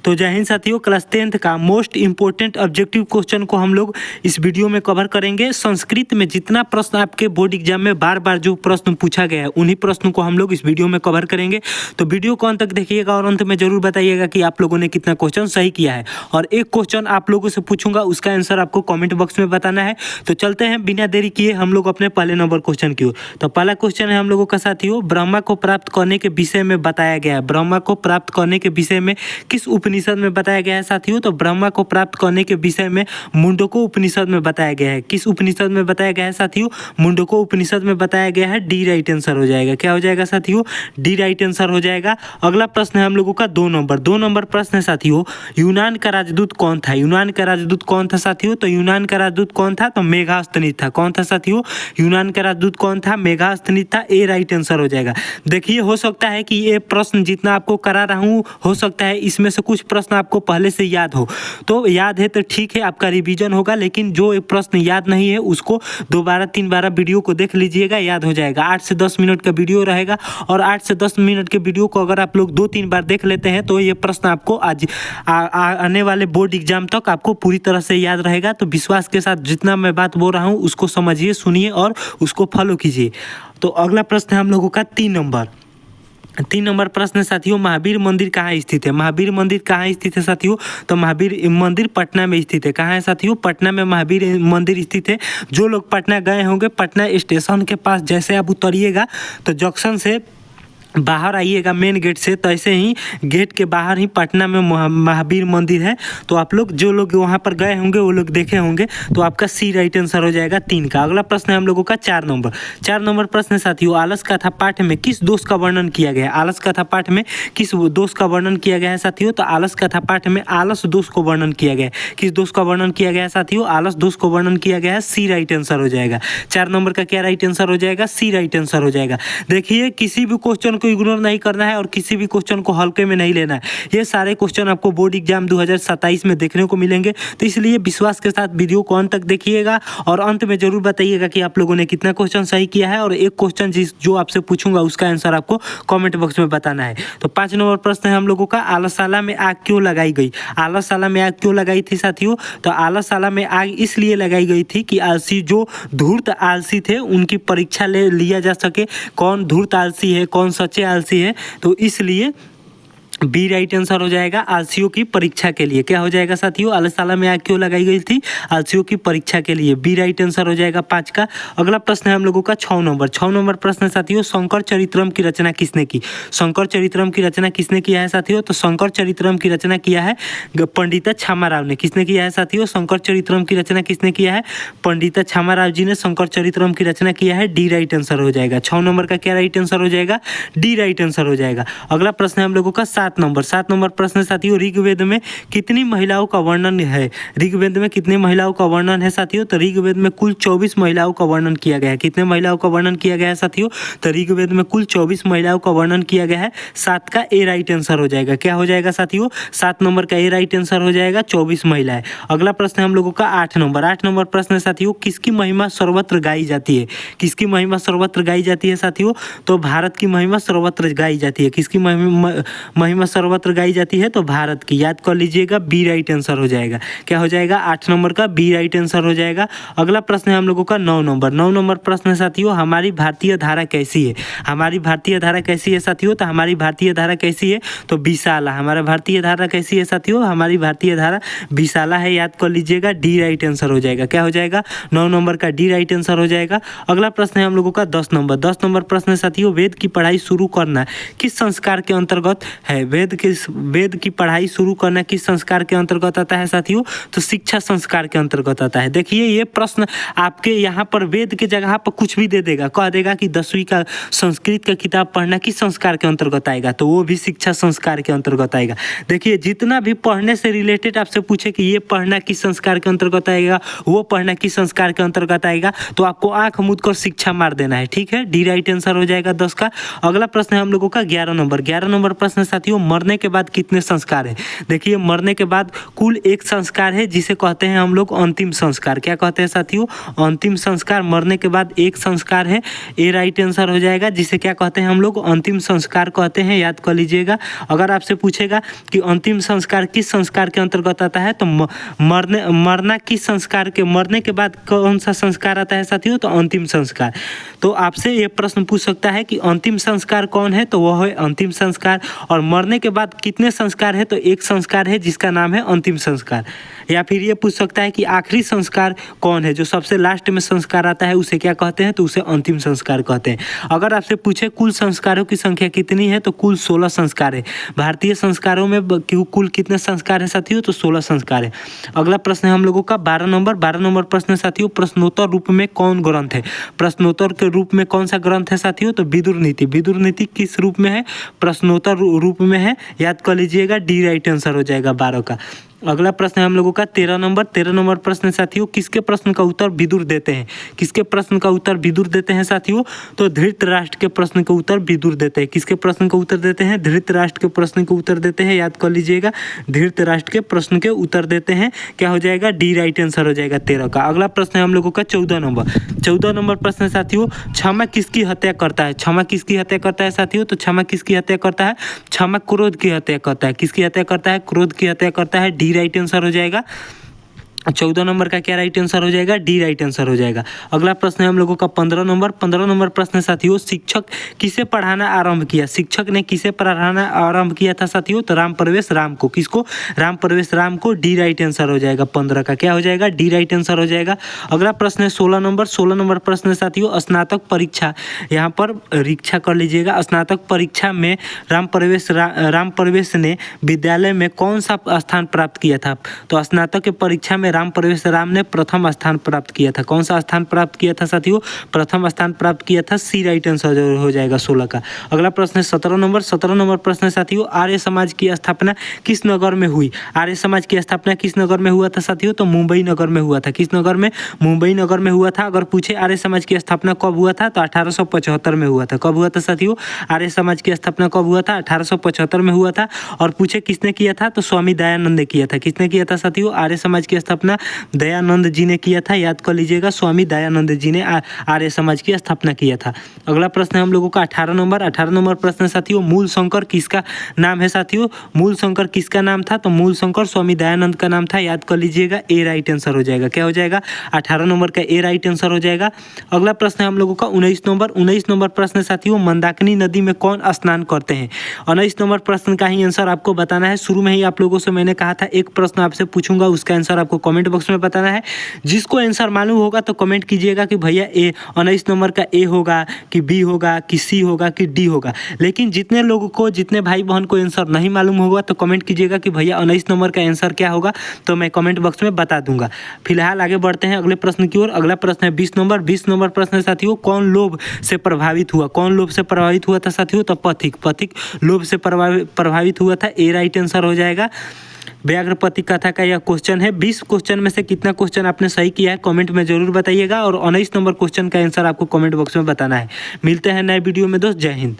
तो जय हिंद साथियों, क्लास 10th का मोस्ट इंपोर्टेंट ऑब्जेक्टिव क्वेश्चन को हम लोग इस वीडियो में कवर करेंगे। संस्कृत में जितना प्रश्न आपके बोर्ड एग्जाम में बार बार जो प्रश्न पूछा गया है उन्हीं प्रश्नों को हम लोग इस वीडियो में कवर करेंगे। तो वीडियो को अंत तक देखिएगा और अंत में जरूर बताइएगा कि आप लोगों ने कितना क्वेश्चन सही किया है। और एक क्वेश्चन आप लोगों से पूछूंगा, उसका आंसर आपको कॉमेंट बॉक्स में बताना है। तो चलते हैं बिना देरी किए हम लोग अपने पहले नंबर क्वेश्चन की ओर। तो पहला क्वेश्चन है हम लोगों का साथियों, ब्रह्मा को प्राप्त करने के विषय में बताया गया है। ब्रह्मा को प्राप्त करने के विषय में किस उपनिषद में बताया गया है साथियों? तो ब्रह्मा को प्राप्त करने के विषय में मुंडको उपनिषद में बताया गया है। किस उपनिषद में बताया गया है साथियों? मुंडको उपनिषद में बताया गया है। डी राइट आंसर हो जाएगा। क्या हो जाएगा साथियों? डी राइट आंसर हो जाएगा। अगला प्रश्न है हम लोगों का 2 नंबर प्रश्न है साथियों, यूनान का राजदूत कौन था? यूनान का राजदूत कौन था साथियों? तो यूनान का राजदूत कौन था? तो मेगास्थनीज था। कौन था साथियों? यूनान का राजदूत कौन था? मेगास्थनीज था। ए राइट आंसर हो जाएगा। देखिए, हो सकता है कि ये प्रश्न जितना आपको करा रहा हूँ, हो सकता है इसमें से कुछ प्रश्न आपको पहले से याद हो। तो याद है तो ठीक है, आपका रिवीजन होगा। लेकिन जो एक प्रश्न याद नहीं है उसको दोबारा 3 बार वीडियो को देख लीजिएगा, याद हो जाएगा। 8 से 10 मिनट का वीडियो रहेगा और 8 से 10 मिनट के वीडियो को अगर आप लोग 2-3 बार देख लेते हैं तो ये प्रश्न आपको आज आने वाले बोर्ड एग्जाम तक आपको पूरी तरह से याद रहेगा। तो विश्वास के साथ जितना मैं बात बोल रहा हूँ उसको समझिए, सुनिए और उसको फॉलो कीजिए। तो अगला प्रश्न है हम लोगों का 3 नंबर प्रश्न साथियों, महावीर मंदिर कहाँ स्थित है? महावीर मंदिर कहाँ स्थित है साथियों? तो महावीर मंदिर पटना में स्थित है। कहाँ है साथियों? पटना में महावीर मंदिर स्थित है। जो लोग पटना गए होंगे, पटना स्टेशन के पास जैसे आप उतरिएगा तो जंक्शन से बाहर आइएगा मेन गेट से, तो ऐसे ही गेट के बाहर ही पटना में महावीर मंदिर है। तो आप लोग जो लोग वहाँ पर गए होंगे वो लोग देखे होंगे। तो आपका सी राइट आंसर हो जाएगा 3 का। अगला प्रश्न है हम लोगों का 4 नंबर प्रश्न है साथियों, आलस कथा पाठ में किस दोष का वर्णन किया गया है? आलस कथा पाठ में किस दोष का वर्णन किया गया है साथियों? तो आलस कथा पाठ में आलस दोष को वर्णन किया गया है। किस दोष का वर्णन किया गया है साथियों? आलस दोष को वर्णन किया गया है। सी राइट आंसर हो जाएगा। 4 नंबर का क्या राइट आंसर हो जाएगा? सी राइट आंसर हो जाएगा। देखिए, किसी भी क्वेश्चन इग्नोर नहीं करना है और किसी भी क्वेश्चन को हल्के में नहीं लेना है। ये सारे क्वेश्चन आपको बोर्ड एग्जाम 2027 में देखने को मिलेंगे। तो इसलिए विश्वास के साथ वीडियो को अंत तक देखिएगा और अंत में जरूर बताइएगा कि आप लोगों ने कितना क्वेश्चन सही किया है। और एक क्वेश्चन जो आपसे पूछूंगा उसका आंसर आपको कमेंट बॉक्स में बताना है। तो 5 नंबर प्रश्न है हम लोगों का, आलसशाला में आग क्यों लगाई गई? आलसशाला में आग क्यों लगाई थी साथियों? तो आलसशाला में आग इसलिए लगाई गई थी कि आलसी जो धूर्त आलसी थे उनकी परीक्षा ले लिया जा सके। कौन धूर्त आलसी है, कौन सच्चे आलसी है, तो इसलिए बी राइट आंसर हो जाएगा। आलसियों की परीक्षा के लिए। क्या हो जाएगा साथियों? आलसशाला में आग क्यों लगाई गई थी? आलसियों की परीक्षा के लिए। बी राइट आंसर हो जाएगा 5 का। अगला प्रश्न है हम लोगों का 6 नंबर प्रश्न साथियों, शंकर चरित्रम की रचना किसने की? शंकर चरित्रम की रचना किसने किया है साथियों? तो शंकर चरित्रम की रचना किया है पंडिता छामाराव ने। किसने किया है साथियों? शंकर चरित्रम की रचना किसने किया है? पंडिता छामाराव जी ने शंकर चरित्रम की रचना किया है। डी राइट आंसर हो जाएगा। 6 नंबर का क्या राइट आंसर हो जाएगा? डी राइट आंसर हो जाएगा। अगला प्रश्न है हम लोगों का 7 नंबर प्रश्न साथियों, ऋग्वेद में कितनी महिलाओं का वर्णन है? ऋग्वेद में कितनी महिलाओं का वर्णन है साथियों? तो ऋग्वेद में कुल 24 महिलाओं का वर्णन किया गया है। कितने महिलाओं का वर्णन किया गया है साथियों? तो ऋग्वेद में कुल 24 महिलाओं का वर्णन किया गया है। 7 का ए राइट आंसर हो जाएगा। क्या हो जाएगा साथियों? 7 नंबर का ए राइट आंसर हो जाएगा, 24 महिलाएं। अगला प्रश्न है हम लोगों का 8 नंबर प्रश्न साथियों, किसकी महिमा सर्वत्र गाई जाती है? किसकी महिमा सर्वत्र गाई जाती है साथियों? तो भारत की महिमा सर्वत्र गाई जाती है। किसकी महिमा सर्वत्र गाई जाती है? तो भारत की। याद कर लीजिएगा, बी राइट आंसर हो जाएगा। क्या हो जाएगा? 8 नंबर का बी राइट आंसर हो जाएगा। अगला प्रश्न है हम लोगों का 9 नंबर प्रश्न साथियों, हमारी भारतीय धारा कैसी है? हमारी भारतीय धारा कैसी है साथियों? तो हमारी भारतीय धारा कैसी है? तो विशाला। हमारा भारतीय धारा कैसी है साथियों? हमारी भारतीय धारा विशाला है। याद कर लीजिएगा, डी राइट आंसर हो जाएगा। क्या हो जाएगा? 9 नंबर का डी राइट आंसर हो जाएगा। अगला प्रश्न है हम लोगों का 10 नंबर प्रश्न साथियों, वेद की पढ़ाई शुरू करना किस संस्कार के अंतर्गत है? वेद की पढ़ाई शुरू करना किस संस्कार के अंतर्गत आता है साथियों? तो शिक्षा संस्कार के अंतर्गत आता है। देखिए, ये प्रश्न आपके यहाँ पर वेद के जगह पर कुछ भी दे देगा, कह देगा कि 10वीं का संस्कृत का किताब पढ़ना किस संस्कार के अंतर्गत आएगा? तो वो भी शिक्षा संस्कार के अंतर्गत आएगा। देखिए, जितना भी पढ़ने से रिलेटेड आपसे पूछे कि ये पढ़ना किस संस्कार के अंतर्गत आएगा, वो पढ़ना किस संस्कार के अंतर्गत आएगा, तो आपको आंख मूंद कर शिक्षा मार देना है। ठीक है, डी राइट आंसर हो जाएगा 10 का। अगला प्रश्न है हम लोगों का 11 नंबर प्रश्न साथियों, साथियों मरने के बाद कितने संस्कार है। देखिए मरने के बाद कुल एक संस्कार है जिसे कहते हैं हम लोग अंतिम संस्कार। क्या कहते हैं साथियों, अंतिम संस्कार। मरने के बाद एक संस्कार है, ए राइट आंसर हो जाएगा, जिसे क्या कहते हैं हम लोग अंतिम संस्कार कहते हैं, याद कर लीजिएगा। अगर आपसे पूछेगा कि अंतिम संस्कार किस संस्कार के अंतर्गत आता है तो मरना किस संस्कार के, मरने के बाद कौन सा संस्कार आता है साथियों, तो अंतिम संस्कार। तो आपसे ये प्रश्न पूछ सकता है कि अंतिम संस्कार कौन है, तो वह है अंतिम संस्कार। और मरने के बाद कितने संस्कार है, तो एक संस्कार है जिसका नाम है अंतिम संस्कार। या फिर ये पूछ सकता है कि आखिरी संस्कार कौन है, जो सबसे लास्ट में संस्कार आता है उसे क्या कहते हैं, तो उसे अंतिम संस्कार कहते हैं। अगर आपसे पूछे कुल संस्कारों की संख्या कितनी है, तो कुल 16 संस्कार है। भारतीय संस्कारों में कुल कितने संस्कार है साथियों, तो 16 संस्कार है। अगला प्रश्न है हम लोगों का 12 नंबर प्रश्न साथियों, प्रश्नोत्तर रूप में कौन ग्रंथ है। प्रश्नोत्तर के रूप में कौन सा ग्रंथ है साथियों, तो विदुर नीति। विदुर नीति किस रूप में है, प्रश्नोत्तर रूप में है, याद कर लीजिएगा, डी राइट आंसर हो जाएगा 12 का। अगला प्रश्न है हम लोगों का 13 नंबर प्रश्न साथियों, किसके प्रश्न का उत्तर विदुर देते हैं। किसके प्रश्न का उत्तर विदुर देते हैं साथियों, तो धृतराष्ट्र के प्रश्न का उत्तर विदुर देते हैं। किसके प्रश्न का उत्तर देते हैं, धृतराष्ट्र के प्रश्न का उत्तर देते हैं, याद कर लीजिएगा, धृतराष्ट्र के प्रश्न के उत्तर देते हैं। क्या हो जाएगा, डी राइट आंसर हो जाएगा 13 का। अगला प्रश्न है हम लोगों का 14 नंबर प्रश्न साथियों, क्षमा किसकी हत्या करता है। क्षमा किसकी हत्या करता है साथियों, तो क्षमा किसकी हत्या करता है, क्षमा क्रोध की हत्या करता है। किसकी हत्या करता है, क्रोध की हत्या करता है, डी राइट आंसर हो जाएगा। 14 नंबर का क्या राइट आंसर हो जाएगा, डी राइट आंसर हो जाएगा। अगला प्रश्न है हम लोगों का 15 नंबर प्रश्न साथियों, शिक्षक किसे पढ़ाना आरंभ किया। शिक्षक ने किसे पढ़ाना आरंभ किया था साथियों, तो राम प्रवेश राम को। किसको, राम प्रवेश राम को, डी राइट आंसर हो जाएगा 15 का। क्या हो जाएगा, डी राइट आंसर हो जाएगा। अगला प्रश्न है 16 नंबर प्रश्न साथियों, स्नातक परीक्षा, यहाँ पर परीक्षा कर लीजिएगा। स्नातक परीक्षा में राम प्रवेश ने विद्यालय में कौन सा स्थान प्राप्त किया था, तो स्नातक की परीक्षा में राम प्रवेश राम ने प्रथम स्थान प्राप्त किया था। कौन सा स्थान प्राप्त किया था साथियों, प्रथम स्थान प्राप्त किया था, सी राइट आंसर हो जाएगा 16 का। अगला प्रश्न है 17 नंबर प्रश्न साथियों, आर्य समाज की स्थापना किस नगर में हुई। आर्य समाज की स्थापना किस नगर में हुआ था साथियों, तो मुंबई नगर में हुआ था। किस नगर में, मुंबई नगर में हुआ था। अगर पूछे आर्य समाज की स्थापना कब हुआ था, तो 1875 में हुआ था। कब हुआ था साथियों, आर्य समाज की स्थापना कब हुआ था, 1875 में हुआ था। और पूछे किसने किया था, तो स्वामी दयानंद ने किया था। किसने किया था साथियों, आर्य समाज की स्थापना दयानंद जी ने किया था, याद कर लीजिएगा, स्वामी दयानंद जी ने आर्य समाज की स्थापना किया था। अगला प्रश्न है हम लोगों का 18 नंबर प्रश्न साथियों, मूल शंकर किसका नाम है साथियों। मूल शंकर किसका नाम था, तो मूल शंकर स्वामी दयानंद का नाम था, याद कर लीजिएगा, ए राइट आंसर हो जाएगा। क्या हो जाएगा, 18 नंबर का ए राइट आंसर हो जाएगा। अगला प्रश्न है हम लोगों का 19 नंबर प्रश्न साथियों, मंदाकिनी नदी में कौन स्नान करते हैं। 19 नंबर प्रश्न का ही आंसर आपको बताना है। शुरू में ही आप लोगों से मैंने कहा था एक प्रश्न आपसे पूछूंगा, उसका आंसर आपको कमेंट बॉक्स में बताना है। जिसको आंसर मालूम होगा तो कमेंट कीजिएगा कि भैया 19 नंबर का ए होगा कि बी होगा कि सी होगा कि डी होगा। लेकिन जितने लोगों को, जितने भाई बहन को आंसर नहीं मालूम होगा तो कमेंट कीजिएगा कि भैया 19 नंबर का आंसर क्या होगा, तो मैं कमेंट बॉक्स में बता दूंगा। फिलहाल आगे बढ़ते हैं अगले प्रश्न की ओर। अगला प्रश्न है 20 नंबर प्रश्न साथियों, कौन लोभ से प्रभावित हुआ। कौन लोभ से प्रभावित हुआ था साथियों, तो पथिक लोभ से प्रभावित हुआ था, ए राइट आंसर हो जाएगा। व्याघ्रपति कथा का यह क्वेश्चन है। 20 क्वेश्चन में से कितना क्वेश्चन आपने सही किया है कमेंट में जरूर बताइएगा, और 19 नंबर क्वेश्चन का आंसर आपको कमेंट बॉक्स में बताना है। मिलते हैं नए वीडियो में दोस्त, जय हिंद।